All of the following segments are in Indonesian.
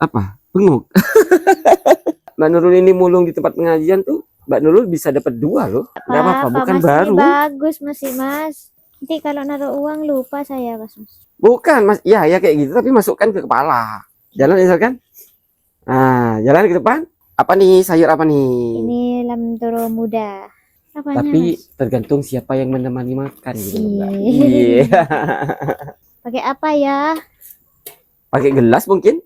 Apa? Benguk. Mbak Nurul ini mulung di tempat pengajian tuh, Mbak Nurul bisa dapat 2 loh. Nggak apa-apa, bukan Mas, baru. ini bagus masih Mas. Nanti kalau naruh uang lupa saya Mas. Bukan Mas, ya kayak gitu, tapi masukkan ke kepala. Jalan misalkan. Nah, jalan ke depan. Apa nih, sayur apa nih? Ini lamtoro muda. Apanya, Tapi Mas? tergantung siapa yang menemani makan gitu loh, Mbak. Iya. Iya. Pakai apa ya? Pakai gelas mungkin?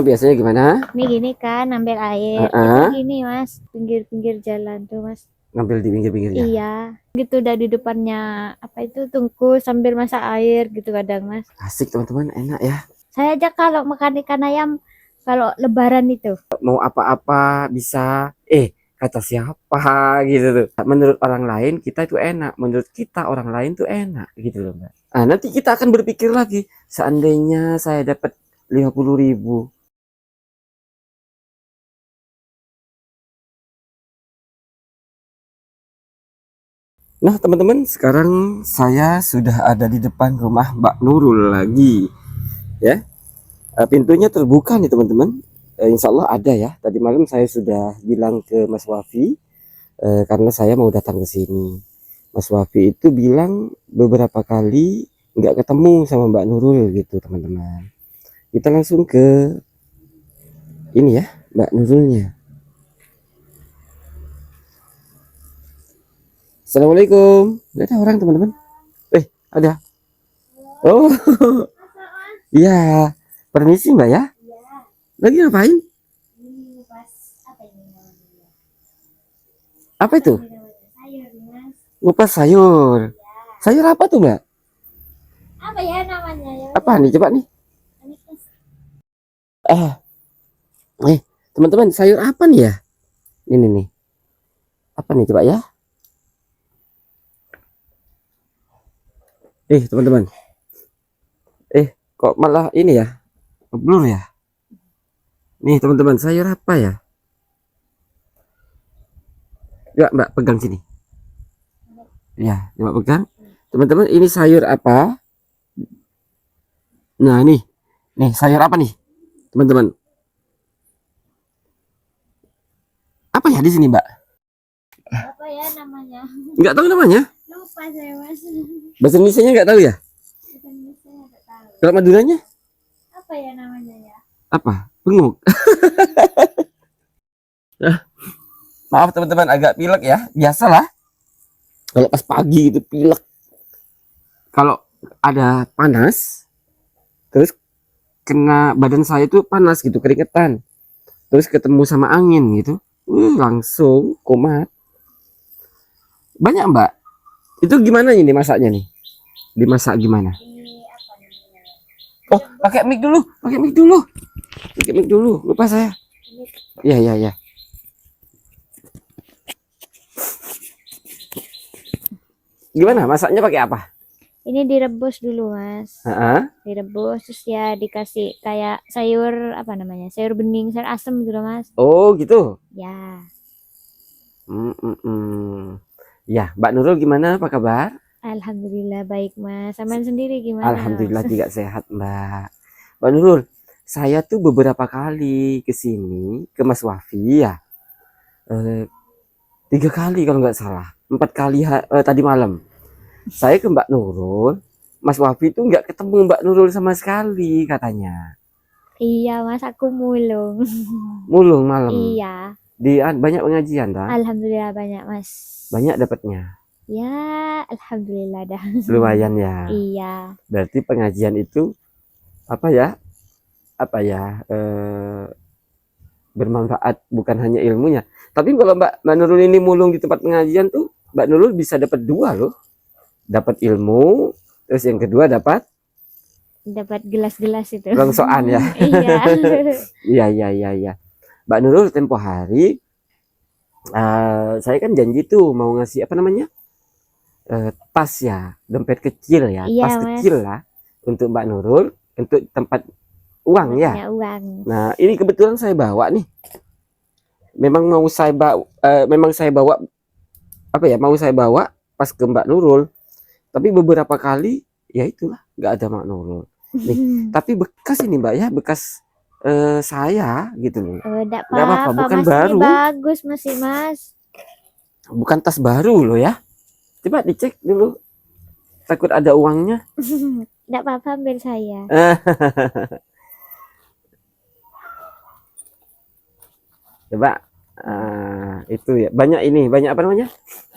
Biasanya gimana? Ini gini kan, ambil air. Itu gini Mas, pinggir-pinggir jalan tuh Mas. Ngambil di pinggir-pinggirnya. Iya. Gitu udah di depannya apa itu tungku sambil masak air gitu kadang Mas. Asik teman-teman, enak ya. Saya aja kalau makan ikan ayam kalau lebaran itu. Mau apa-apa bisa. Kata siapa gitu tuh. Menurut orang lain kita itu enak, menurut kita orang lain tuh enak gitu loh, Mbak. Nah, nanti kita akan berpikir lagi, seandainya saya dapat 50.000. Nah, teman-teman, sekarang saya sudah ada di depan rumah Mbak Nurul lagi. Ya. Pintunya terbuka nih, teman-teman. Insya Allah ada ya. Tadi malam saya sudah bilang ke Mas Wafi karena saya mau datang ke sini. Mas Wafi itu bilang beberapa kali nggak ketemu sama Mbak Nurul gitu, teman-teman. Kita langsung ke ini ya, Mbak Nurulnya. Assalamualaikum. Nggak ada orang, teman-teman. Ada. Oh, iya. Permisi, Mbak ya. Lagi ngapain? Apa itu? Ngupas sayur. Sayur apa tuh, Mbak? Apa ya namanya ya? Apa nih? Coba nih. Teman-teman, sayur apa nih ya? Ini nih. Apa nih, coba ya? Teman-teman. Kok malah ini ya? Blur ya? Nih, teman-teman, sayur apa ya? Coba Mbak pegang sini. Ya, coba pegang. Teman-teman, ini sayur apa? Nah, nih sayur apa nih, teman-teman? Apa ya di sini, Mbak? Apa ya namanya? Nggak tahu namanya. Lupa saya Mas. Bahasa Indonesia-nya nggak tahu ya? Kalau Maduranya? Apa ya namanya ya? Apa? Benguk. Maaf teman-teman, agak pilek ya. Biasalah. Kalau pas pagi itu pilek. Kalau ada panas, terus kena badan saya itu panas gitu, keringetan. Terus ketemu sama angin gitu, langsung kumat. Banyak, Mbak. Itu gimana ini masaknya nih? Dimasak gimana? Oh, pakai mic dulu, pakai mic dulu. Pakai mic dulu, lupa saya. Iya. Gimana masaknya, pakai apa? Ini direbus dulu Mas. Direbus terus ya dikasih kayak sayur apa namanya? Sayur bening, sayur asem gitu loh Mas. Oh, gitu. Ya. Ya, Mbak Nurul gimana? Apa kabar? Alhamdulillah baik Mas. Sampean sendiri gimana? Alhamdulillah juga sehat, Mbak. Mbak Nurul, saya tuh beberapa kali ke sini ke Mas Wafi ya. 3 kali kalau nggak salah. 4 kali tadi malam. Saya ke Mbak Nurul, Mas Wafi tuh nggak ketemu Mbak Nurul sama sekali katanya. Iya Mas, aku mulung. Mulung malam. Iya. Banyak pengajian dah. Alhamdulillah banyak Mas. Banyak dapatnya. Ya, alhamdulillah dah. Lumayan ya. Iya. Berarti pengajian itu apa ya? Bermanfaat bukan hanya ilmunya. Tapi kalau Mbak Nurul ini mulung di tempat pengajian tuh, Mbak Nurul bisa dapat 2 loh. Dapat ilmu, terus yang kedua dapat gelas-gelas itu. rongsokan ya. Iya. Mbak Nurul tempo hari saya kan janji tuh mau ngasih apa namanya? Tas ya, dompet kecil ya, iya, tas Mas. kecil lah untuk Mbak Nurul untuk tempat uang ya. Uang. Nah, ini kebetulan saya bawa nih. Memang saya bawa apa ya? Mau saya bawa pas ke Mbak Nurul. Tapi beberapa kali ya itulah nggak ada Mbak Nurul. Nih, tapi bekas ini Mbak ya, bekas saya gitu loh. Enggak Nggak apa-apa, apa-apa, bukan Mas. Ini baru. bagus masih, Mas. Bukan tas baru loh ya. Coba dicek dulu. Takut ada uangnya. Enggak apa-apa, ambil saya. Coba itu ya. Banyak ini, banyak apa namanya?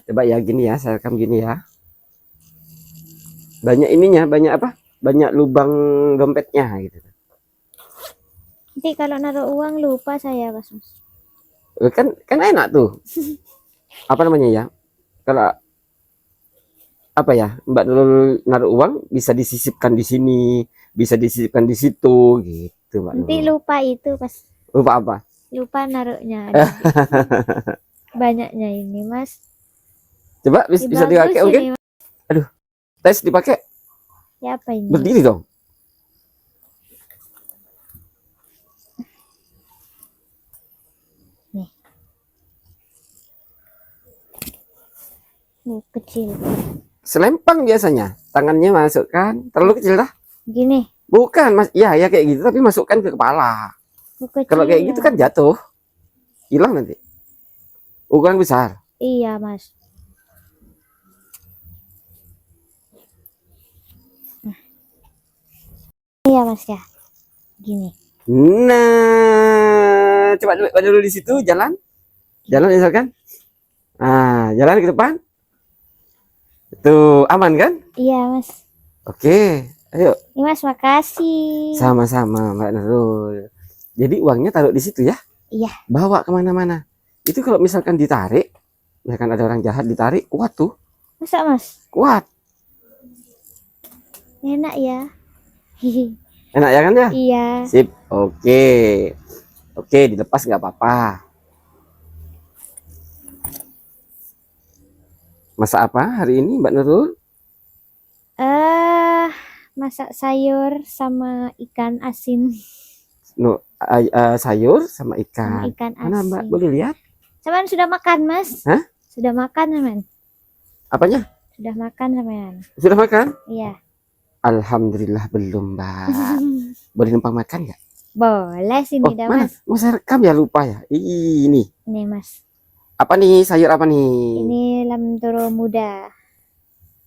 Coba ya gini ya, saya rekam gini ya. Banyak ininya, banyak apa? Banyak lubang dompetnya gitu. Nanti kalau naruh uang lupa saya, Mas. Kan enak tuh. Apa namanya ya? Kalau apa ya, Mbak Nurul naruh uang bisa disisipkan di sini, bisa disisipkan di situ gitu, Mbak Nanti Nurul. lupa itu pas Lupa apa? lupa naruhnya. Banyaknya ini, Mas. Coba bisa Bagus dipakai mungkin. ini, Mas. Aduh, tes dipakai. Ya apa ini? Berdiri dong. Nih. Kecil. Selempang biasanya. Tangannya masukkan. Terlalu kecil dah. Gini. Bukan, Mas. Ya kayak gitu tapi masukkan ke kepala. Kecil Kalau kayak gitu ya. kan jatuh. Hilang nanti. Ukuran besar. Iya, Mas. Iya, Mas ya. Gini. Nah, coba dulu di situ jalan. Jalan misalkan. Nah, jalan ke depan. Itu aman kan? Iya, Mas. Oke, ayo. Ini, Mas, makasih. Sama-sama, Mbak Nurul. Jadi uangnya taruh di situ ya? Iya. Bawa kemana-mana. Itu kalau misalkan ditarik, misalkan ada orang jahat ditarik, kuat tuh. Masa, Mas? Kuat. Enak ya. Enak ya kan ya? Iya. Sip. Oke. Oke, dilepas nggak apa-apa. Masak apa hari ini, Mbak Nurul? Masak sayur sama ikan asin. Sayur sama Sama ikan. ikan Mana asin. Mbak? Boleh lihat? Saman sudah makan, Mas? Hah? Sudah makan, Saman? Apanya? Sudah makan, Saman? Sudah makan? Iya. Alhamdulillah belum, Mbak. Boleh numpang makan nggak? Boleh sini dah, mana? Mas. Mau saya rekam ya, lupa ya. Ini. Ini, Mas. Apa nih? Sayur apa nih? Ini lamtoro muda.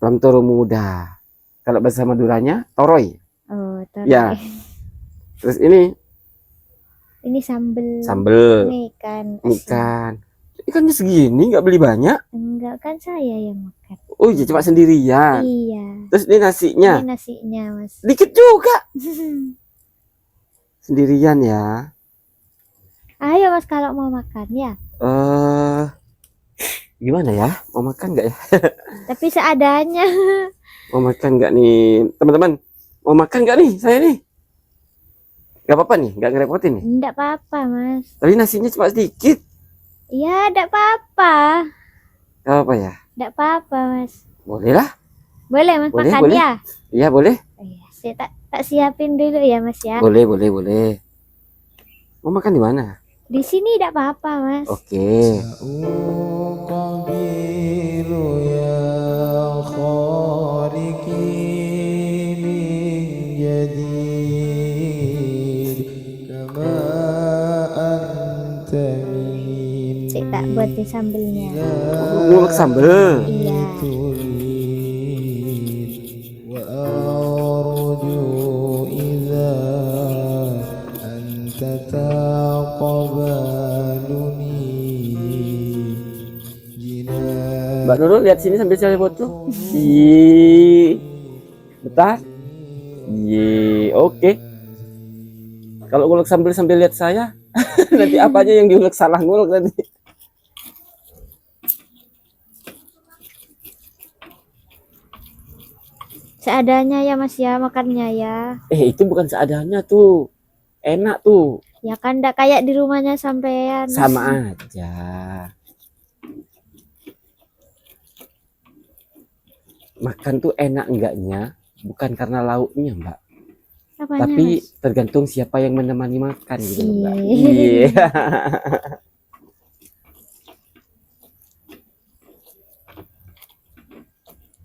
Lamtoro muda. Kalau bahasa Maduranya, toroy. Oh, taruh. Ya. Terus ini Ini sambel. sambel. Ini ikan asin. Ikan. Ikannya segini, nggak beli banyak. Enggak, kan saya yang makan. Oh iya, cuma sendirian. Iya. Terus ini nasinya. Ini nasinya, Mas. Dikit juga. Sendirian ya. Ayo, Mas, kalau mau makan ya. Gimana ya? Mau makan nggak ya? Tapi seadanya. Mau makan nggak nih, teman-teman? Mau makan nggak nih, saya nih? Nggak apa-apa nih, nggak ngerepotin nih. Enggak apa-apa, Mas. Tapi nasinya cuma sedikit. Iya, enggak apa-apa. Nggak apa ya? Enggak apa-apa, Mas. Boleh lah. Boleh, Mas, Boleh, makan boleh. ya? Iya boleh. Iya, saya tak siapin dulu ya, Mas ya. Boleh. Mau makan di mana? Di sini enggak apa-apa, Mas. Oke. Saya tak buatin sambelnya. Ngulek sambel. Iya. Mbak Nurul lihat sini sambil saya foto. Ih, betah. Iya, oke. Kalau ngulek sambel sambil lihat saya, nanti apanya yang diulek salah ngulek nanti. Seadanya ya, Mas ya, makannya ya. Itu bukan seadanya tuh. Enak tuh. Ya kan enggak kayak di rumahnya sampean. Sama aja. Makan tuh enak enggaknya bukan karena lauknya, Mbak. Apanya, Tapi Mas? tergantung siapa yang menemani makan gitu, Mbak. Iya. Iya.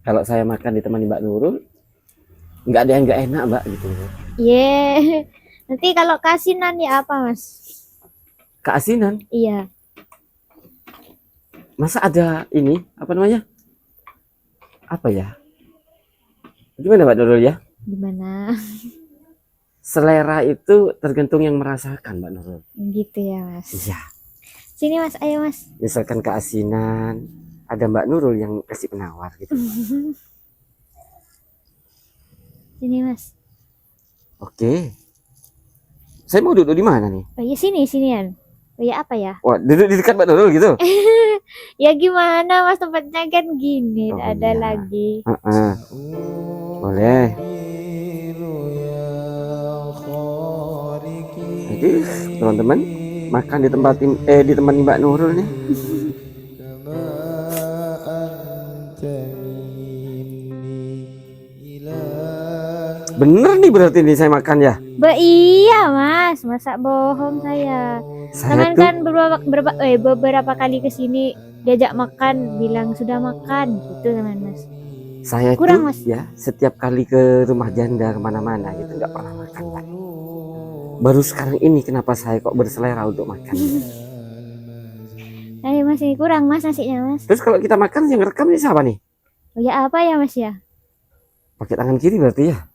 Kalau saya makan ditemani Mbak Nurul, nggak ada yang nggak enak, Mbak, gitu. Ye. Nanti kalau kasinan ya apa mas? Keasinan. Iya. Masa ada ini apa namanya? Apa ya? Gimana Mbak Nurul ya? Gimana? Selera itu tergantung yang merasakan Mbak Nurul. Gitu ya mas. Iya. Sini mas, ayo mas. Misalkan keasinan, ada Mbak Nurul yang kasih penawar gitu. Sini mas. Oke. Saya mau duduk di mana nih? Oh ya sinian. Oh ya apa ya? Wah, duduk di dekat Mbak Nurul gitu. Ya gimana mas, tempatnya kan gini, Oh, ada iya. lagi. Boleh. Jadi teman-teman makan di tempat Mbak Nurul nih. Bener nih berarti nih saya makan ya. Iya mas, masa bohong saya. Saya Teman tuh kan beberapa kali kesini diajak makan, bilang sudah makan gitu teman mas. saya Kurang, tuh Mas. ya setiap kali ke rumah janda kemana-mana gitu nggak pernah makan Pak. Baru sekarang ini kenapa saya kok berselera untuk makan. Ayo mas, ini kurang mas nasinya mas. Terus kalau kita makan yang rekam nih siapa nih? Oh ya apa ya mas ya? Pakai tangan kiri berarti ya.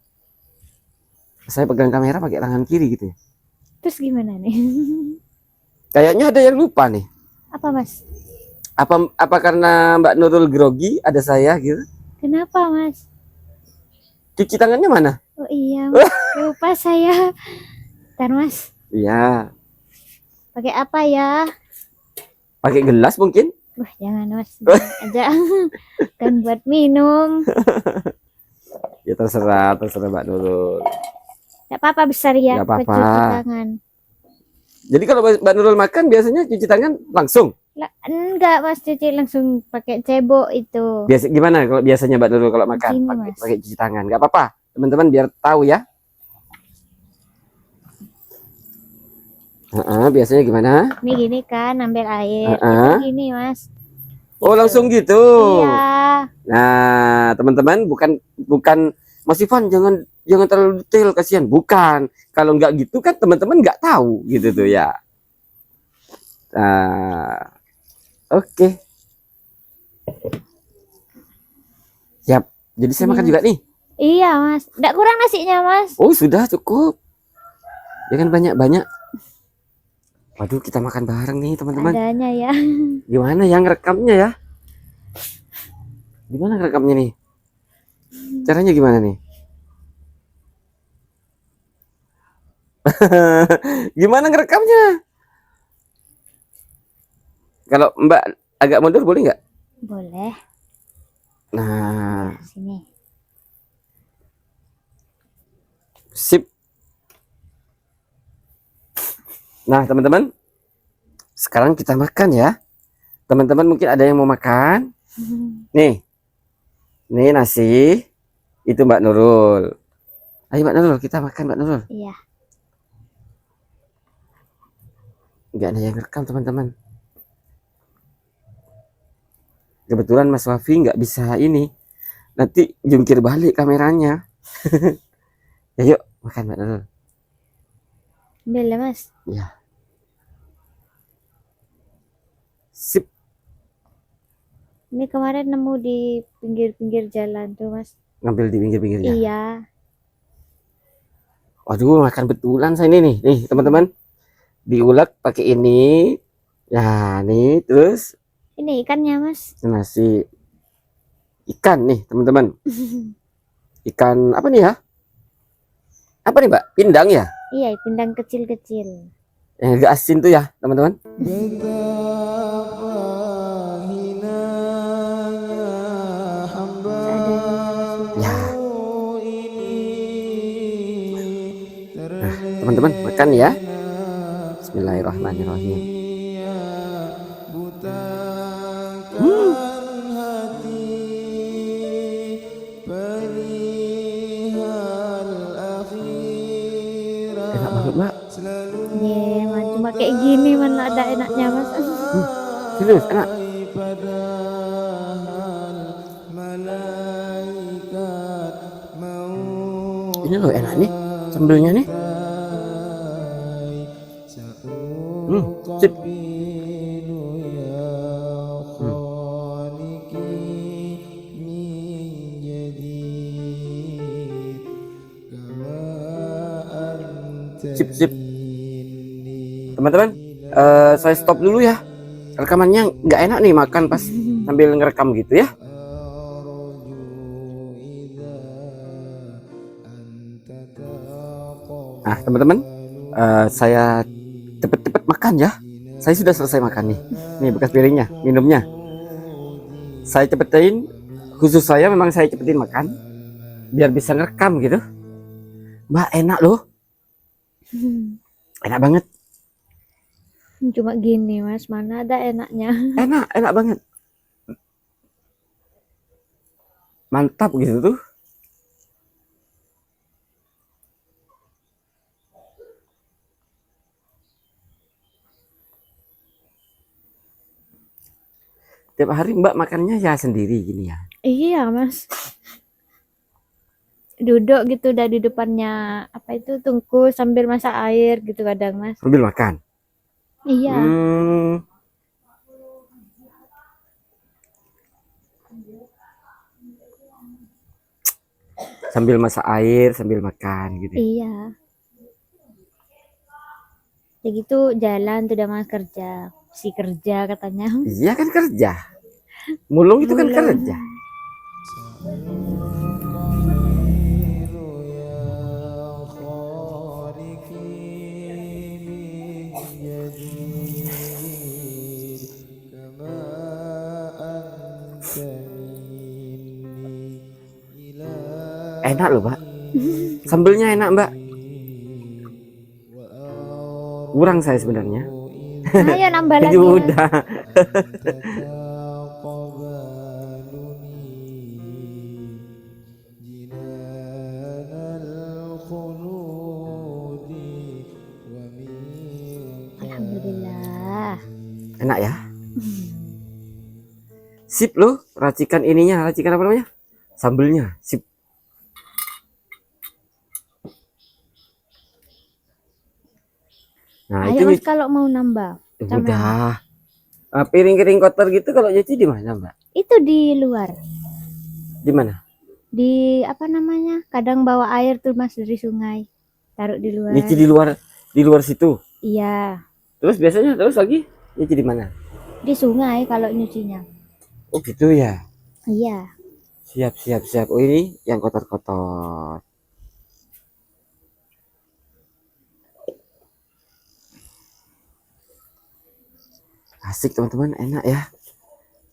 Saya pegang kamera pakai tangan kiri gitu ya. Terus gimana nih? Kayaknya ada yang lupa nih. Apa mas? Apa karena Mbak Nurul grogi ada saya gitu? Kenapa mas? Cuci tangannya mana? Oh iya mas, lupa saya. Ntar mas, Iya, pakai apa ya? pakai gelas mungkin. Wah jangan mas, jangan aja. Kan buat minum. Ya terserah Mbak Nurul. Gak apa-apa besar ya, Gak apa-apa. cuci tangan. Jadi kalau Mbak Nurul makan biasanya cuci tangan langsung. Lah, enggak mas, cuci langsung pakai cebok itu. Biasa gimana kalau biasanya Mbak Nurul kalau makan Gini, pakai Mas. cuci tangan? Gak apa-apa, teman-teman biar tahu ya. Biasanya gimana? Ini gini kan, ambil air. Heeh. Itu gini mas. Oh langsung gitu. Iya. Nah teman-teman bukan Mas Ivan jangan terlalu detail kasihan. Bukan. Kalau nggak gitu kan teman-teman nggak tahu gitu tuh ya. Nah, oke. Siap. Jadi saya Ini, makan Mas. juga nih. Iya mas, nggak kurang nasinya mas. Oh sudah cukup. Jangan banyak-banyak. Waduh kita makan bareng nih teman-teman. Adanya ya. Gimana yang rekamnya ya? Gimana rekamnya nih? Caranya gimana nih? Gimana ngerekamnya? Kalau Mbak agak mundur boleh nggak? Boleh. Nah, Sini. sip. Nah, teman-teman, sekarang kita makan ya. Teman-teman mungkin ada yang mau makan. Nih nasi. Itu Mbak Nurul. Ayo Mbak Nurul, kita makan Mbak Nurul. Iya. Nggak ada yang rekam teman-teman. Kebetulan Mas Wafi nggak bisa ini. Nanti jungkir balik kameranya. Ya yuk makan Mbak Nurul. Ambil ya mas. Ya. Sip. Ini kemarin nemu di pinggir-pinggir jalan tuh mas. Ngambil di pinggir-pinggirnya. Iya. Waduh makan betulan saya ini nih teman-teman. Diulek pakai ini. Nah nih terus. Ini ikannya mas. Nasi ikan nih teman-teman. Ikan apa nih ya? Apa nih Mbak? Pindang ya? Iya, pindang kecil-kecil. Yang agak asin tuh ya teman-teman. Ya. Nah, teman-teman makan ya. Bismillahirrahmanirrahim. Enak banget Mbak. Iya, cuma kayak gini mana ada enaknya mas. Serius enak. Ini loh enak nih sambelnya nih. Sip. Sip, sip. Teman-teman, saya stop dulu ya. Rekamannya nggak enak nih makan pas sambil ngerekam gitu ya. Nah, teman-teman, saya cepet-cepet makan ya. Saya sudah selesai makan nih. Nih bekas piringnya, minumnya. Saya cepetin, khusus saya memang saya cepetin makan biar bisa ngerekam gitu. Mbak, enak loh. Enak banget. Cuma gini Mas, mana ada enaknya. Enak banget. Mantap gitu tuh. Tiap hari Mbak makannya ya sendiri gini ya? Iya Mas, duduk gitu udah di depannya apa itu tungku sambil masak air gitu kadang Mas. Sambil makan? Iya. Sambil masak air, sambil makan gitu. Iya. Ya gitu jalan tuh udah Mas kerja. Si kerja katanya. Iya kan kerja. Mulung itu kan kerja. Enak loh Mbak. Sambelnya enak Mbak. Kurang saya sebenarnya. Ayo nambah lagi. Udah. Alhamdulillah. Enak ya. Sip loh, racikan ininya, racikan apa namanya? Sambelnya, sip. Nah, Ayo itu Mas kalau mau nambah. udah. Piring-piring kotor gitu kalau nyuci di mana, Mbak? Itu di luar. Di mana? Di apa namanya? Kadang bawa air tuh Mas dari sungai. Taruh di luar. Nyuci di luar situ. Iya. Terus biasanya terus lagi nyuci di mana? Di sungai kalau nyucinya. Oh, gitu ya. Iya. Siap. Oh, ini yang kotor-kotor. Asik teman-teman, enak ya.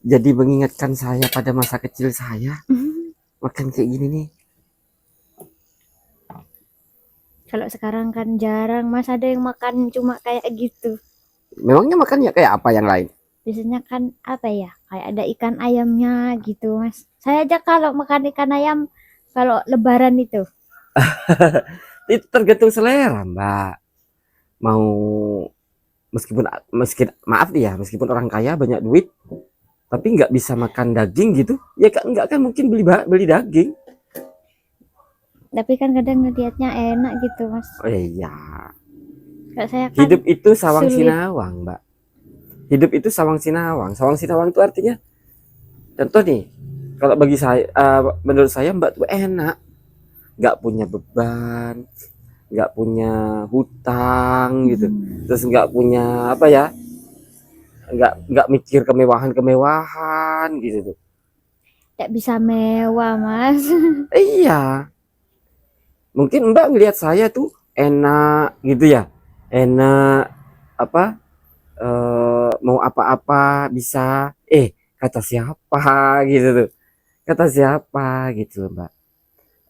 Jadi mengingatkan saya pada masa kecil saya. Makan kayak gini nih. Kalau sekarang kan jarang Mas ada yang makan cuma kayak gitu. Memangnya makannya kayak apa yang lain? Biasanya kan apa ya? Kayak ada ikan ayamnya gitu Mas. Saya aja kalau makan ikan ayam kalau lebaran itu. Itu tergantung selera Mbak. Mau meskipun maaf nih ya, meskipun orang kaya banyak duit tapi nggak bisa makan daging gitu ya, nggak kan mungkin beli daging. Tapi kan kadang ngeliatnya enak gitu Mas. Oh iya, Kalau saya kan hidup itu sawang sulit. sinawang Mbak. Hidup itu sawang sinawang. Sawang sinawang itu artinya, contoh nih, kalau bagi saya, menurut saya Mbak tuh enak, nggak punya beban, nggak punya hutang gitu, terus nggak punya apa ya, nggak mikir kemewahan gitu tuh. Tidak bisa mewah Mas. Iya, mungkin Mbak ngelihat saya tuh enak gitu ya, enak apa, mau apa-apa bisa, kata siapa gitu tuh, kata siapa gitu loh Mbak.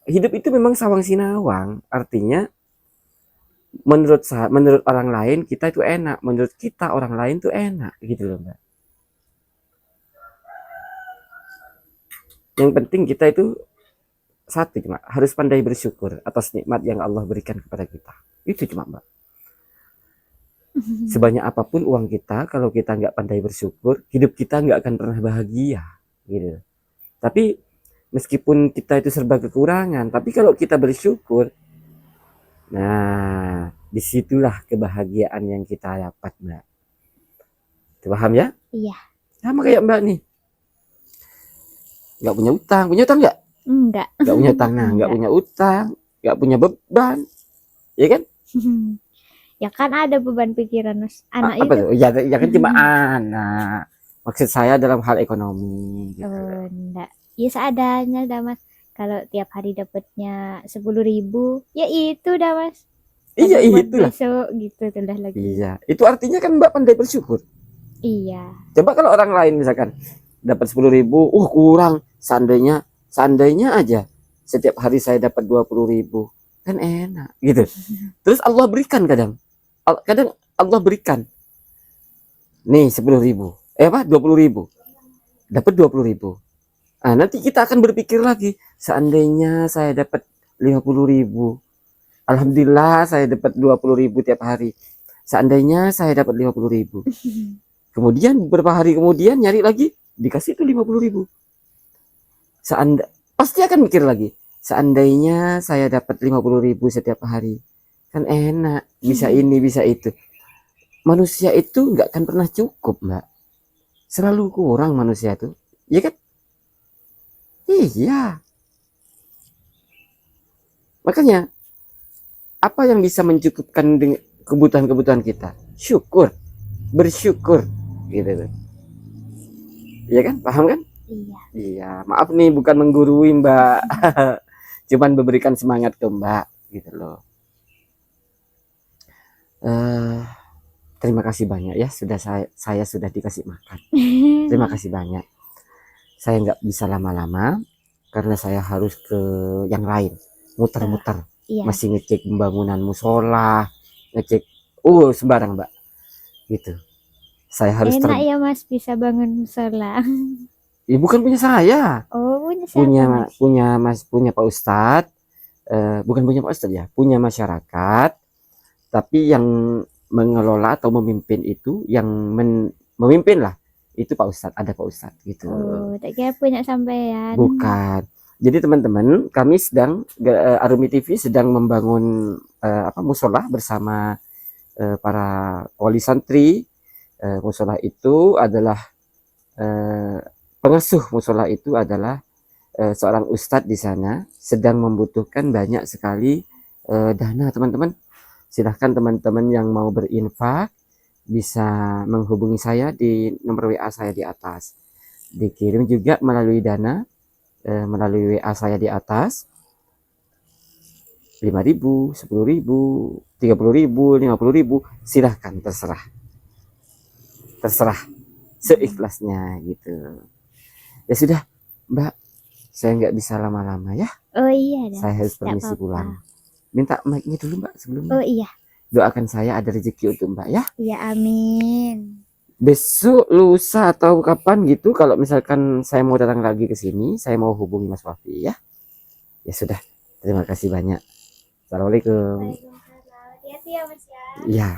Hidup itu memang sawang sinawang, artinya menurut orang lain kita itu enak, menurut kita orang lain tuh enak gitu loh Mbak. Yang penting kita itu satu cuma harus pandai bersyukur atas nikmat yang Allah berikan kepada kita. Itu cuma Mbak. Sebanyak apapun uang kita, kalau kita nggak pandai bersyukur, hidup kita nggak akan pernah bahagia gitu. Tapi meskipun kita itu serba kekurangan, tapi kalau kita bersyukur, nah Disitulah kebahagiaan yang kita dapat, Mbak. Paham ya? Iya. Sama kayak Mbak nih. Nggak punya utang. Punya utang nggak? Enggak. Nggak punya utang. Nah, nggak punya utang. Nggak punya beban. Ya kan? Ya kan ada beban pikiran Mas. Anak Apa itu. tuh? Ya kan cuma anak. Maksud saya dalam hal ekonomi. Gitu. Oh, enggak. Ya seadanya dah Mas. Kalau tiap hari dapatnya 10.000, ya itu dah Mas. Iya, Ada buat itulah. besok gitu tuh dah lagi. Iya. Itu artinya kan Mbak pandai bersyukur. Iya. Coba kalau orang lain misalkan dapat 10.000, kurang. Seandainya aja setiap hari saya dapat 20.000, kan enak gitu. Terus Allah berikan kadang Allah berikan nih 10.000, 20.000, dapat 20.000. Nah, nanti kita akan berpikir lagi, seandainya saya dapat 50.000, alhamdulillah saya dapat 20.000 tiap hari. Seandainya saya dapat 50.000. Kemudian beberapa hari kemudian nyari lagi, dikasih itu 50.000. Pasti akan mikir lagi, seandainya saya dapat 50.000 setiap hari, kan enak, bisa ini bisa itu. Manusia itu nggak akan pernah cukup, Mbak. Selalu kurang manusia itu, ya kan? Iya. Makanya apa yang bisa mencukupkan dengan kebutuhan-kebutuhan kita? Syukur, bersyukur, gitu. Iya kan? Paham kan? Iya. Iya. Maaf nih, bukan menggurui Mbak, cuman memberikan semangat ke Mbak, gitu loh. Terima kasih banyak ya, sudah saya sudah dikasih makan. Terima kasih banyak. Saya nggak bisa lama-lama karena saya harus ke yang lain, muter-muter. Iya. Masih ngecek pembangunan musola, ngecek sembarang Mbak, gitu. Saya harus enak ya Mas bisa bangun musola. bukan punya saya. Oh, punya siapa, Mas? punya Pak Ustadz. Bukan punya Pak Ustadz ya, punya masyarakat. Tapi yang mengelola atau memimpin itu, yang memimpin lah, itu Pak Ustadz, ada Pak Ustadz gitu. Oh, tak kira punya sampean. Bukan. Jadi teman-teman, kami sedang Arumi TV sedang membangun musola bersama para wali santri. Musola itu adalah pengasuh musola itu adalah seorang ustadz di sana, sedang membutuhkan banyak sekali dana, teman-teman. Silahkan teman-teman yang mau berinfak bisa menghubungi saya di nomor WA saya di atas. Dikirim juga melalui dana melalui WA saya di atas. 5.000, 10.000, 30.000, 50.000, silahkan, terserah seikhlasnya gitu. Ya sudah Mbak, saya nggak bisa lama-lama ya. Oh iya dah. Saya harus permisi pulang. Minta mic-nya dulu Mbak sebelumnya. Oh iya. Doakan saya ada rezeki untuk Mbak ya. Iya, amin. Besok, lusa atau kapan gitu, kalau misalkan saya mau datang lagi ke sini, saya mau hubungi Mas Wafi ya. Ya sudah, terima kasih banyak. Assalamualaikum. Waalaikumsalam. Hati-hati ya Mas ya. Ya.